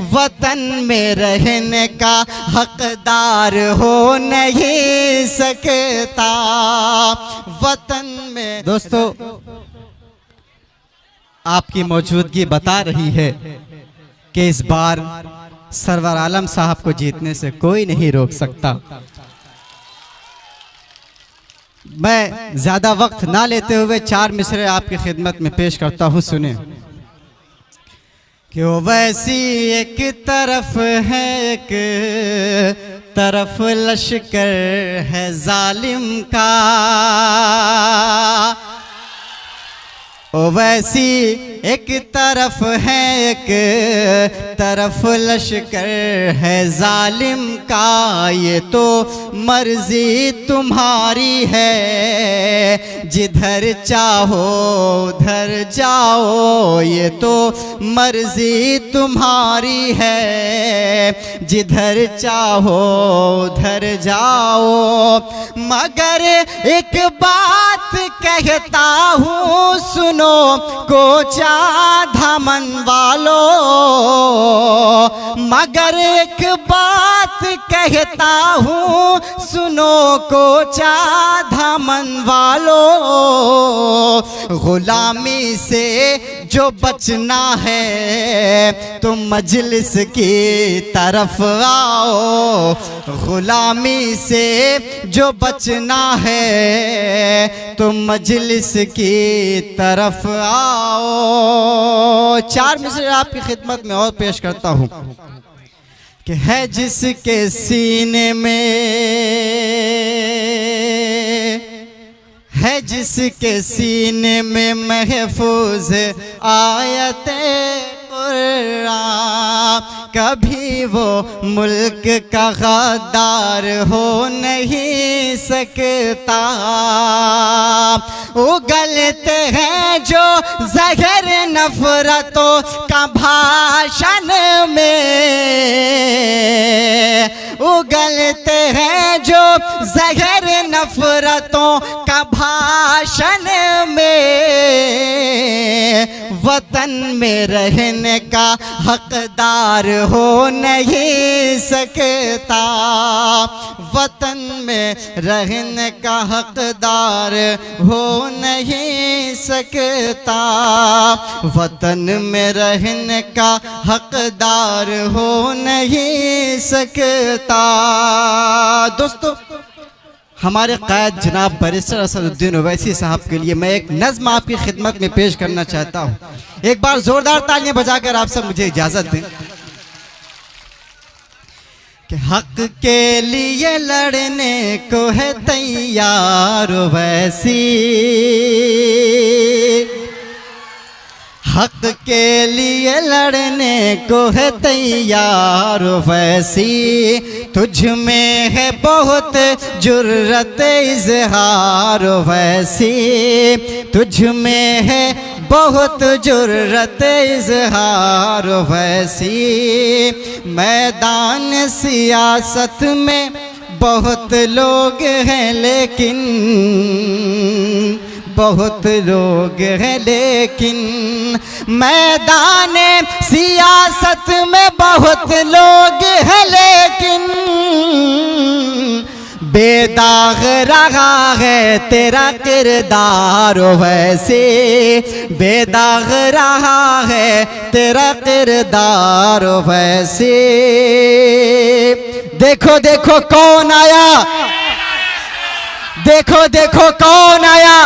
वतन में रहने का हकदार हो नहीं सकता। वतन में दोस्तों आपकी मौजूदगी बता रही है कि इस बार सरवर आलम साहब को जीतने से कोई नहीं रोक सकता। मैं ज्यादा वक्त ना लेते हुए 4 मिसरे आपकी खिदमत में पेश करता हूँ, सुने। कि वो वैसी एक तरफ है, एक तरफ लश्कर है जालिम का, ओ वैसी एक तरफ है, एक तरफ लश्कर है जालिम का। ये तो मर्जी तुम्हारी है, जिधर चाहो उधर जाओ। ये तो मर्जी तुम्हारी है, जिधर चाहो उधर जाओ। मगर एक बात कहता हूँ सुनो कोचा धामन वालों, मगर एक बात कहता हूँ सुनो कोचा धामन वालों। गुलामी से जो बचना है तुम मजलिस की तरफ आओ। गुलामी से जो बचना है तुम मजलिस की तरफ आओ। 4 मिसरे आपकी खिदमत में और पेश करता हूँ कि है जिसके सीने में, है जिसके सीने में महफूज आयते कुरान, कभी वो मुल्क का गद्दार हो नहीं सकता। उगलते हैं जो जहर नफरतों का भाषण में, उगलते हैं जो जहर नफरतों का भाषण में। वतन में रहने का हकदार हो नहीं सकता। वतन में रहने का हकदार हो नहीं सकता। वतन में रहने का हकदार हो नहीं सकता। दोस्तों हमारे कायद जनाब बैरिस्टर असदुद्दीन ओवैसी साहब के लिए मैं एक नज़्म आपकी खिदमत में पेश करना चाहता हूँ। एक बार जोरदार तालियां बजाकर आप सब मुझे इजाजत दें कि हक के लिए लड़ने को है तैयार ओवैसी, हक के लिए लड़ने को है तैयार ओवैसी। तुझ में है बहुत जुर्रत इज़हार ओवैसी, तुझ में है बहुत जुर्रत इज़हार ओवैसी। मैदान सियासत में बहुत लोग हैं लेकिन, बहुत लोग हैं लेकिन, मैदान सियासत में बहुत लोग हैं लेकिन, बेदाग रहा है तेरा किरदार ओवैसी, बेदाग रहा है तेरा किरदार ओवैसी। देखो देखो कौन आया, देखो देखो कौन आया,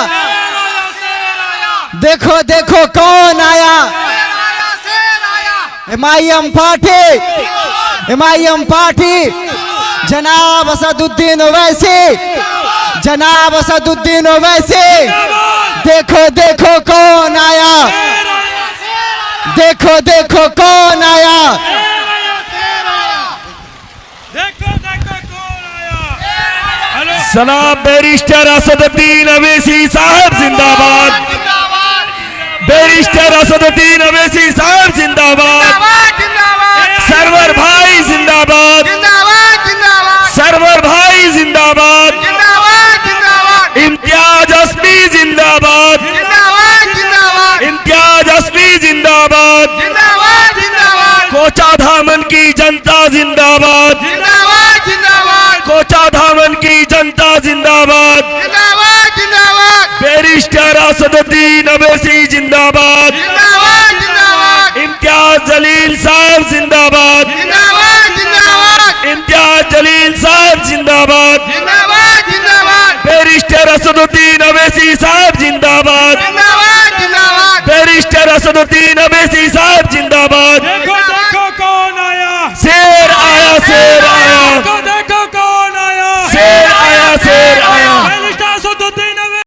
देखो देखो कौन आया। एमआईएम पार्टी, एमआईएम पार्टी, जनाब असदुद्दीन ओवैसी, जनाब असदुद्दीन ओवैसी। देखो देखो कौन आया, देखो देखो कौन आया, जनाब बैरिस्टर असदुद्दीन ओवैसी साहब जिंदाबाद, बैरिस्टर असदुद्दीन ओवैसी साहब जिंदाबाद, सरवर भाई जिंदाबाद, सरवर भाई जिंदाबाद, इम्तियाज अस्मी जिंदाबाद, इम्तियाज अस्मी जिंदाबाद, कोचा धामन की जनता जिंदाबाद, जिंदाबाद जिंदाबाद कोचा धामन की जनता जिंदाबाद, जिंदाबाद जिंदाबाद बैरिस्टर असदुद्दीन अवैसी जिंदाबाद, जिंदाबाद जिंदाबाद इम्तियाज जलील साहब जिंदाबाद, जिंदाबाद जिंदाबाद इम्तियाज जलील साहब जिंदाबाद, जिंदाबाद जिंदाबाद बैरिस्टर असदुद्दीन अवैसी साहब जिंदाबाद, जिंदाबाद जिंदाबाद बैरिस्टर असदुद्दीन अवैसी साहब जिंदाबाद।